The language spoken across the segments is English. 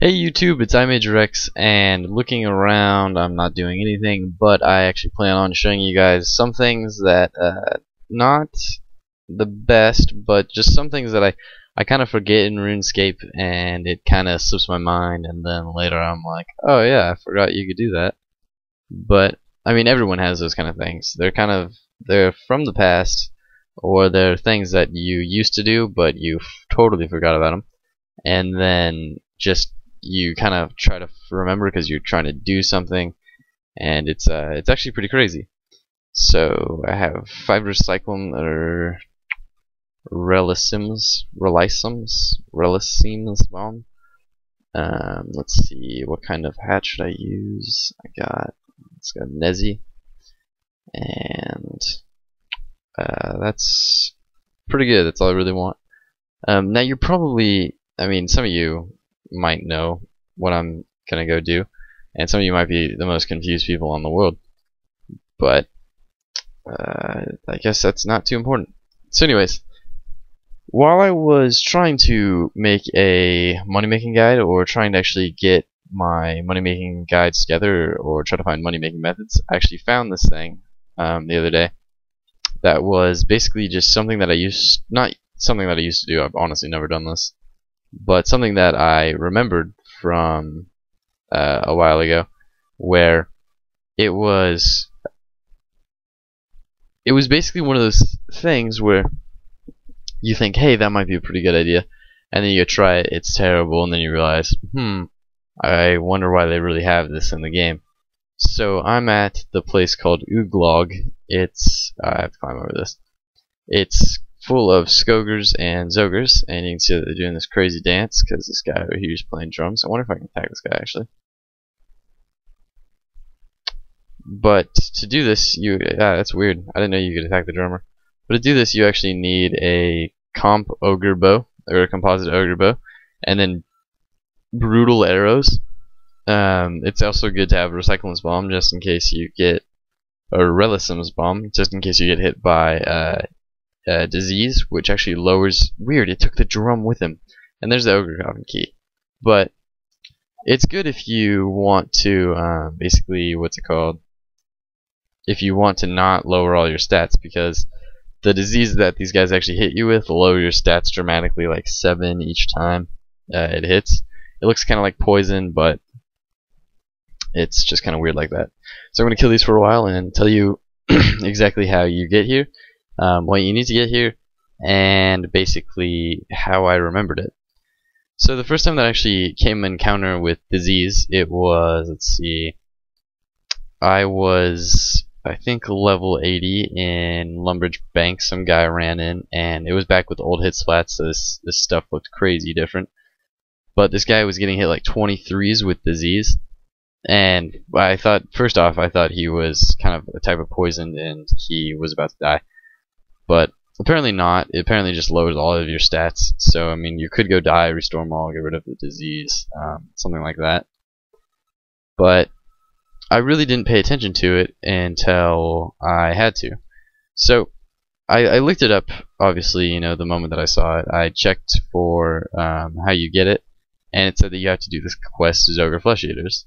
Hey YouTube, it's iMage, and looking around, I'm not doing anything, but I actually plan on showing you guys some things that, not the best, but just some things that I kind of forget in RuneScape, and it kind of slips my mind, and then later I'm like, oh yeah, I forgot you could do that. But, I mean, everyone has those kind of things. They're from the past, or they're things that you used to do, but you totally forgot about them, and then just you kind of try to remember because you're trying to do something, and it's actually pretty crazy. So I have 5 recyclum or relicems bomb. Let's see, what kind of hat should I use? It's got Nezi, and that's pretty good. That's all I really want. Now you're probably, I mean, some of you might know what I'm gonna go do, and some of you might be the most confused people in the world, but I guess that's not too important. So anyways, while I was trying to make a money-making guide, or trying to actually get my money-making guides together, or try to find money-making methods, I actually found this thing the other day that was basically just something that not something that I used to do. I've honestly never done this, but something that I remembered from a while ago, where it was basically one of those things where you think, hey, that might be a pretty good idea, and then you go try it, it's terrible, and then you realize, I wonder why they really have this in the game. So I'm at the place called Ug'log. I have to climb over this. It's full of Skogers and Zogres, and you can see that they're doing this crazy dance because this guy over here is playing drums. I wonder if I can attack this guy actually. But to do this, that's weird. I didn't know you could attack the drummer. But to do this, you actually need a comp ogre bow, or a composite ogre bow, and then brutal arrows. It's also good to have a recyclance bomb just in case you get, or relicems bomb, just in case you get hit by disease, which actually lowers. Weird, it took the drum with him. And there's the Ogre Coffin key. But it's good if you want to, basically, what's it called? If you want to not lower all your stats, because the disease that these guys actually hit you with will lower your stats dramatically, like 7 each time it hits. It looks kind of like poison, but it's just kind of weird like that. So I'm going to kill these for a while and tell you exactly how you get here. What you need to get here, and basically how I remembered it. So the first time that I actually came in encounter with disease, it was, let's see, I was, I think, level 80 in Lumbridge Bank. Some guy ran in, and it was back with old hit splats, so this stuff looked crazy different. But this guy was getting hit like 23s with disease, and I thought, first off, I thought he was kind of a type of poison and he was about to die. But apparently not. It apparently just lowers all of your stats. So, I mean, you could go die, restore them all, get rid of the disease, something like that. But I really didn't pay attention to it until I had to. So, I looked it up, obviously, you know, the moment that I saw it. I checked for how you get it, and it said that you have to do this quest as Ogre Flesh Eaters.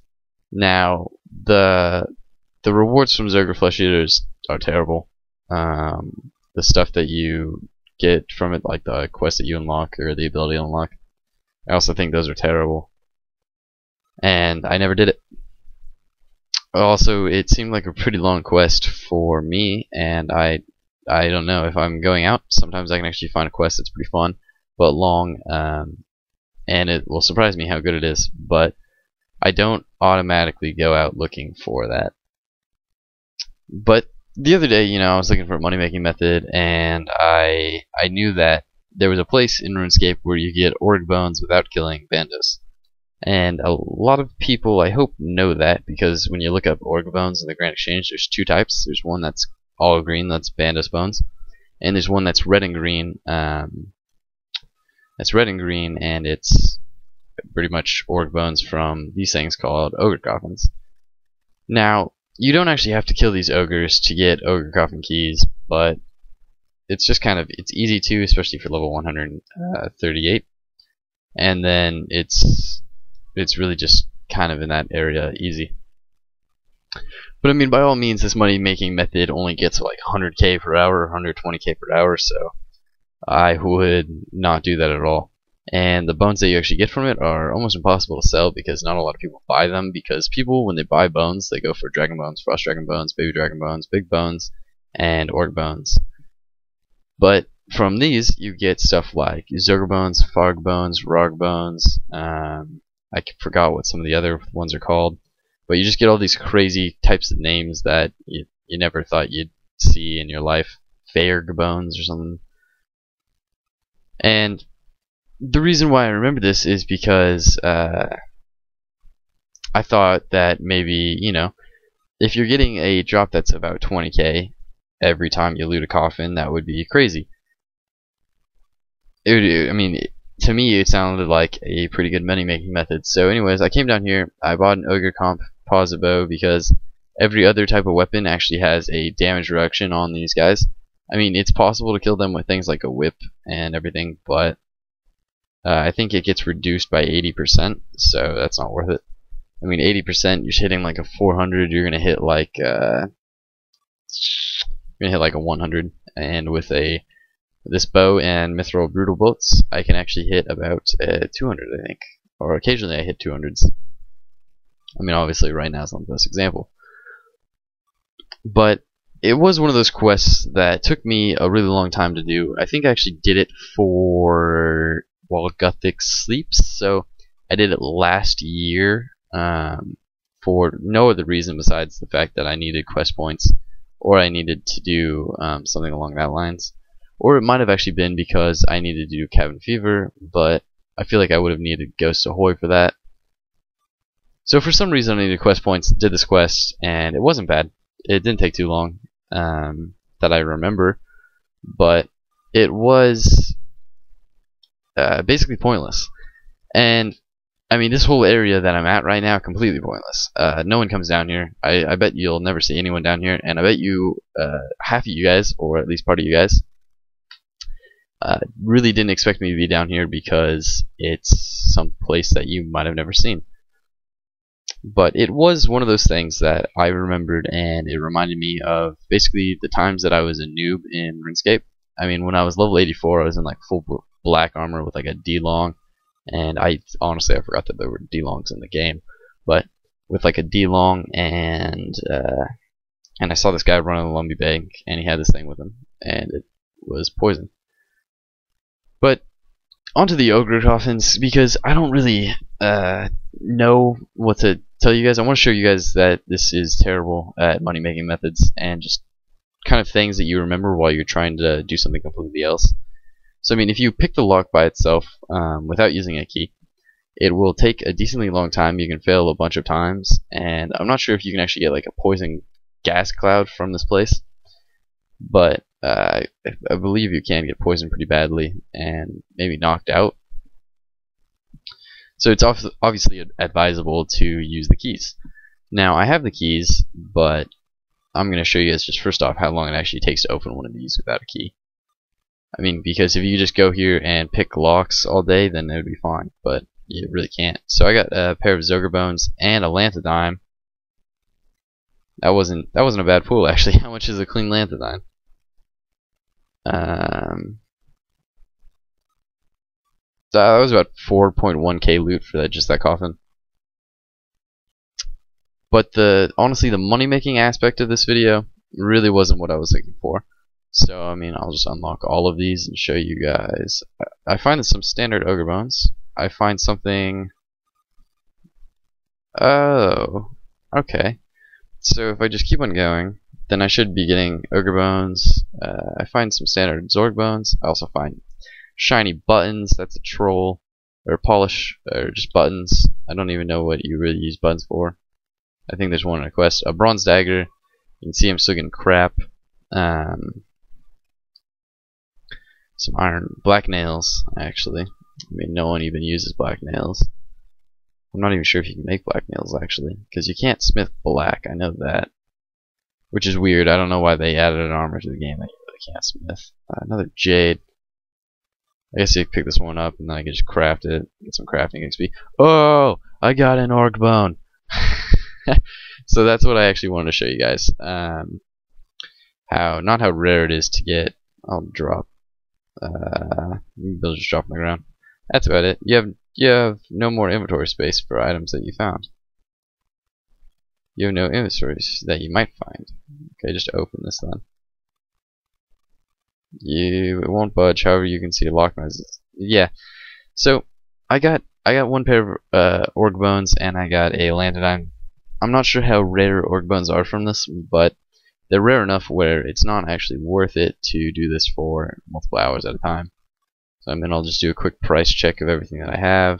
Now, the rewards from Ogre Flesh Eaters are terrible. The stuff that you get from it, like the quest that you unlock or the ability to unlock, I also think those are terrible, and I never did it. Also, it seemed like a pretty long quest for me, and I don't know, if I'm going out, sometimes I can actually find a quest that's pretty fun but long, and it will surprise me how good it is, but I don't automatically go out looking for that. But the other day, you know, I was looking for a money-making method, and I knew that there was a place in RuneScape where you get org bones without killing bandos. And a lot of people, I hope, know that, because when you look up org bones in the Grand Exchange, there's 2 types. There's one that's all green, that's bandos bones, and there's one that's red and green. And it's pretty much org bones from these things called Ogre Coffins. Now, you don't actually have to kill these ogres to get Ogre Coffin keys, but it's just kind of, it's easy to, especially for level 138. And then it's it's really just kind of in that area easy. But I mean, by all means, this money making method only gets like 100k per hour, 120k per hour, so I would not do that at all. And the bones that you actually get from it are almost impossible to sell because not a lot of people buy them, because people, when they buy bones, they go for dragon bones, frost dragon bones, baby dragon bones, big bones, and orc bones. But from these, you get stuff like Zerg bones, Fog bones, Rog bones, I forgot what some of the other ones are called, but you just get all these crazy types of names that you never thought you'd see in your life. Faerg bones or something. And the reason why I remember this is because I thought that maybe, you know, if you're getting a drop that's about 20k every time you loot a coffin, that would be crazy. I mean, to me, it sounded like a pretty good money making method. So anyways, I came down here, I bought an Ogre composite bow because every other type of weapon actually has a damage reduction on these guys. I mean, it's possible to kill them with things like a whip and everything, but I think it gets reduced by 80%, so that's not worth it. I mean, 80%, you're hitting like a 400, you're gonna hit like a 100, and with this bow and mithril brutal bolts, I can actually hit about 200, I think, or occasionally I hit 200s. I mean, obviously, right now is not the best example, but it was one of those quests that took me a really long time to do. I think I actually did it for while Gothic sleeps, so I did it last year for no other reason besides the fact that I needed quest points, or I needed to do something along that lines, or it might have actually been because I needed to do Cabin Fever, but I feel like I would have needed Ghost Ahoy for that. So for some reason I needed quest points, did this quest, and it wasn't bad. It didn't take too long that I remember, but it was basically pointless. And I mean, this whole area that I'm at right now, completely pointless. No one comes down here. I bet you'll never see anyone down here, and I bet you half of you guys, or at least part of you guys, really didn't expect me to be down here because it's some place that you might have never seen. But it was one of those things that I remembered, and it reminded me of basically the times that I was a noob in Runescape. I mean, when I was level 84, I was in like full black armor with like a D-long, and honestly I forgot that there were D-longs in the game, but with like a D-long, and I saw this guy running the Lumbee Bank, and he had this thing with him, and it was poison. But onto the Ogre Coffins, because I don't really know what to tell you guys. I want to show you guys that this is terrible at money making methods and just kind of things that you remember while you're trying to do something completely else. So I mean, if you pick the lock by itself without using a key, it will take a decently long time. You can fail a bunch of times, and I'm not sure if you can actually get like a poison gas cloud from this place, but I believe you can get poisoned pretty badly and maybe knocked out. So it's obviously advisable to use the keys. Now I have the keys, but I'm going to show you guys just first off how long it actually takes to open one of these without a key. I mean, because if you just go here and pick locks all day, then it would be fine, but you really can't. So I got a pair of Zogre bones and a Lanthidine. That wasn't a bad pool actually. How much is a clean Lanthidine? That was about 4.1k loot for just that coffin. But honestly, the money making aspect of this video really wasn't what I was looking for. So I mean, I'll just unlock all of these and show you guys. I find some standard ogre bones. I find something. Oh, okay. So if I just keep on going, then I should be getting ogre bones. I find some standard Zorg bones. I also find shiny buttons. That's a troll, or polish, or just buttons. I don't even know what you really use buttons for. I think there's one in a quest. A bronze dagger. You can see I'm still getting crap. Some iron, black nails. Actually, I mean, no one even uses black nails. I'm not even sure if you can make black nails actually, because you can't smith black. I know that, which is weird. I don't know why they added an armor to the game that you really can't smith. Another jade. I guess you pick this one up and then I can just craft it, get some crafting XP. Oh, I got an orc bone. So that's what I actually wanted to show you guys. Not how rare it is to get. I'll drop. They'll just drop on the ground. That's about it. You have no more inventory space for items that you found. You have no inventories that you might find. Okay, just open this then. It won't budge. However, you can see lock noises. Yeah. So I got one pair of orc bones and I got a lanternine. I'm not sure how rare orc bones are from this, but they're rare enough where it's not actually worth it to do this for multiple hours at a time. So I'll just do a quick price check of everything that I have.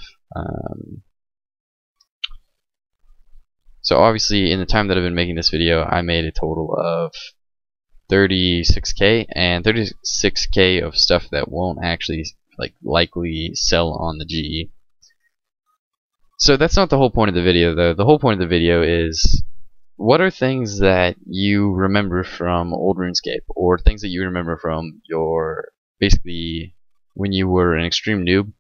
So obviously, in the time that I've been making this video, I made a total of 36k, and 36k of stuff that won't actually likely sell on the GE. So that's not the whole point of the video, though. The whole point of the video is, what are things that you remember from old RuneScape, or things that you remember from your, basically, when you were an extreme noob?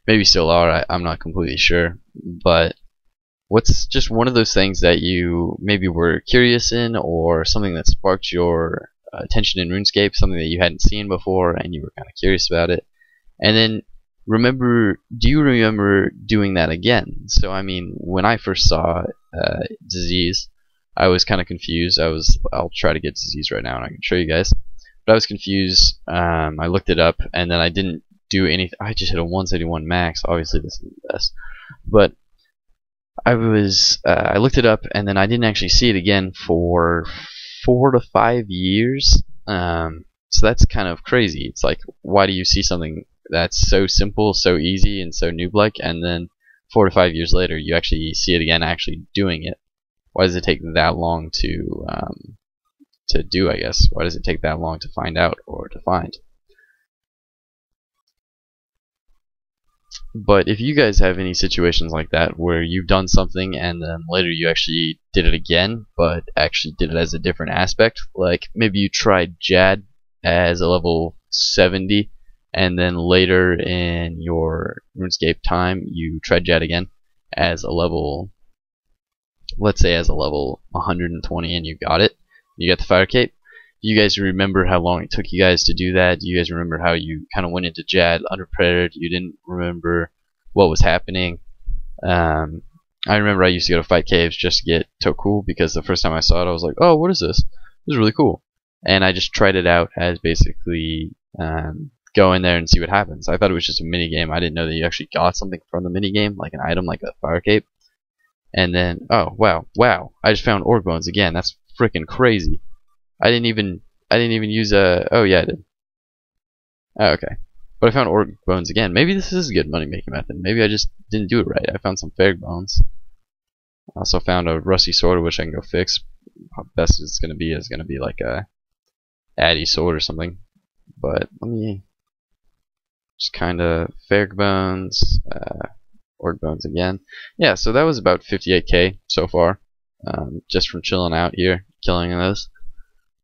Maybe still are, I'm not completely sure, but what's just one of those things that you maybe were curious in, or something that sparked your attention in RuneScape, something that you hadn't seen before and you were kind of curious about it? And then do you remember doing that again? So I mean, when I first saw disease, I was kind of confused. I'll try to get disease right now and I can show you guys, but I was confused. I looked it up and then I didn't do anything. I just hit a 171 max. Obviously this is the best, but I looked it up and then I didn't actually see it again for 4 to 5 years. So that's kind of crazy. It's like, why do you see something that's so simple, so easy, and so noob-like, and then 4 to 5 years later you actually see it again actually doing it? Why does it take that long to do, I guess? Why does it take that long to find out or to find? But if you guys have any situations like that where you've done something and then later you actually did it again, but actually did it as a different aspect, like maybe you tried Jad as a level 70 and then later in your RuneScape time you tried Jad again as a level, let's say as a level 120, and you got it, you got the fire cape. Do you guys remember how long it took you guys to do that? Do you guys remember how you kind of went into Jad underprepared? You didn't remember what was happening. I remember I used to go to fight caves just to get Toku, because the first time I saw it I was like, oh, what is this? This is really cool. And I just tried it out as basically go in there and see what happens. I thought it was just a mini game. I didn't know that you actually got something from the mini game, like an item, like a fire cape. And then, oh wow, I just found orc bones again. That's freaking crazy. I didn't even use a. Oh yeah, I did. Oh, okay, but I found orc bones again. Maybe this is a good money making method. Maybe I just didn't do it right. I found some fairy bones. I also found a rusty sword, which I can go fix. How best it's gonna be is gonna be like a Addy sword or something. But let me just kind of fairy bones, orc bones again. Yeah, so that was about 58k so far, just from chilling out here, killing those.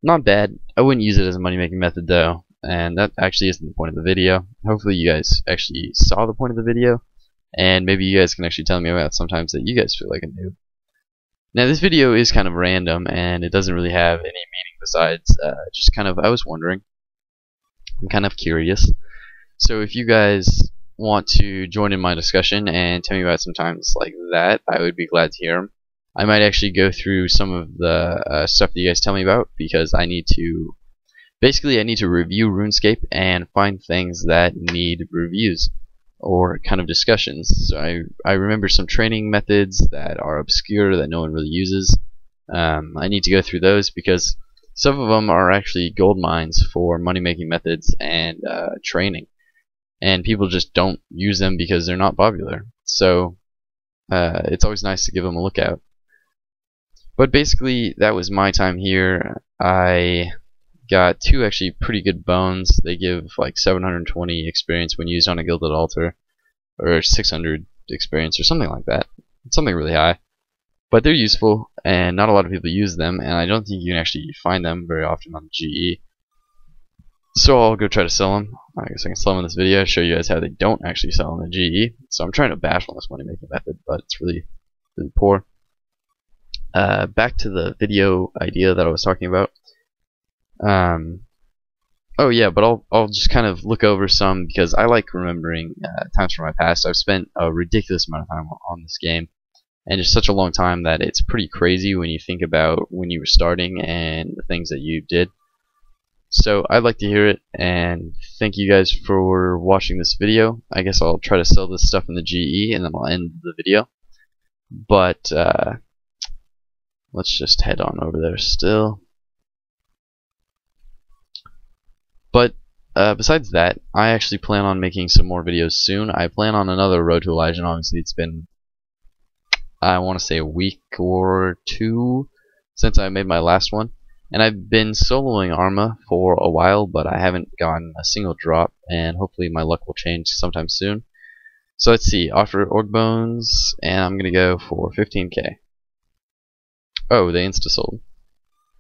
Not bad. I wouldn't use it as a money making method though, and that actually isn't the point of the video. Hopefully you guys actually saw the point of the video, and maybe you guys can actually tell me about sometimes that you guys feel like a noob. Now this video is kind of random and it doesn't really have any meaning besides just kind of, I was wondering. I'm kind of curious. So if you guys want to join in my discussion and tell me about some times like that, I would be glad to hear them. I might actually go through some of the stuff that you guys tell me about, because I need to review RuneScape and find things that need reviews or kind of discussions. So I remember some training methods that are obscure that no one really uses. I need to go through those because some of them are actually gold mines for money making methods and training, and people just don't use them because they're not popular. So it's always nice to give them a look at. But basically, that was my time here. I got 2 actually pretty good bones. They give like 720 experience when used on a gilded altar, or 600 experience, or something like that. It's something really high. But they're useful, and not a lot of people use them, and I don't think you can actually find them very often on GE. So I'll go try to sell them. I guess I can sell them in this video, show you guys how they don't actually sell in the GE. So I'm trying to bash on this money making method, but it's really poor. Back to the video idea that I was talking about. Oh yeah, but I'll just kind of look over some because I like remembering times from my past. I've spent a ridiculous amount of time on this game, and just such a long time that it's pretty crazy when you think about when you were starting and the things that you did. So I'd like to hear it, and thank you guys for watching this video. I guess I'll try to sell this stuff in the GE, and then I'll end the video. But let's just head on over there still. But besides that, I actually plan on making some more videos soon. I plan on another Road to Elijah. Obviously, it's been, I want to say, a week or two since I made my last one. And I've been soloing Arma for a while, but I haven't gotten a single drop, and hopefully my luck will change sometime soon. So let's see, offer org bones, and I'm going to go for 15k. Oh, they insta-sold.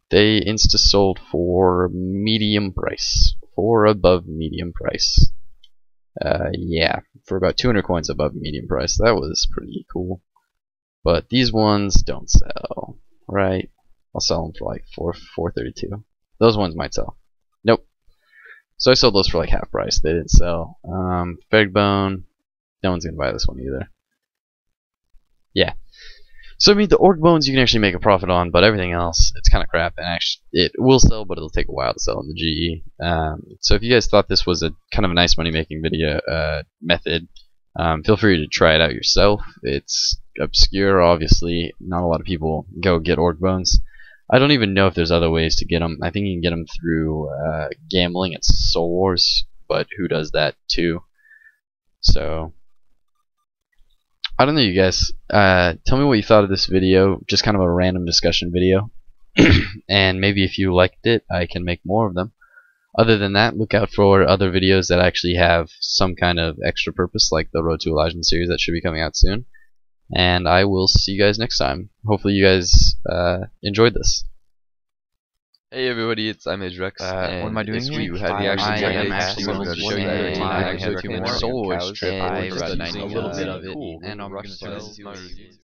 They insta-sold for medium price. For above medium price. Yeah, for about 200 coins above medium price. That was pretty cool. But these ones don't sell, right? I'll sell them for like 432. Those ones might sell. Nope. So I sold those for like half price. They didn't sell. Fairy bone. No one's gonna buy this one either. Yeah. So I mean, the orc bones you can actually make a profit on, but everything else, it's kind of crap. And actually, it will sell, but it'll take a while to sell in the GE. So if you guys thought this was a kind of a nice money making video method, feel free to try it out yourself. It's obscure, obviously. Not a lot of people go get orc bones. I don't even know if there's other ways to get them. I think you can get them through gambling at Soul Wars, but who does that too? So I don't know, you guys. Tell me what you thought of this video. Just kind of a random discussion video. And maybe if you liked it, I can make more of them. Other than that, look out for other videos that actually have some kind of extra purpose, like the Road to Elijah series that should be coming out soon. And I will see you guys next time. Hopefully you guys enjoyed this. Hey everybody, it's iMage Rex. What am I doing here? I am actually going to show you I a Solo Wars trip. and I've just using a little bit of it, and I'm going to Rush try to cells.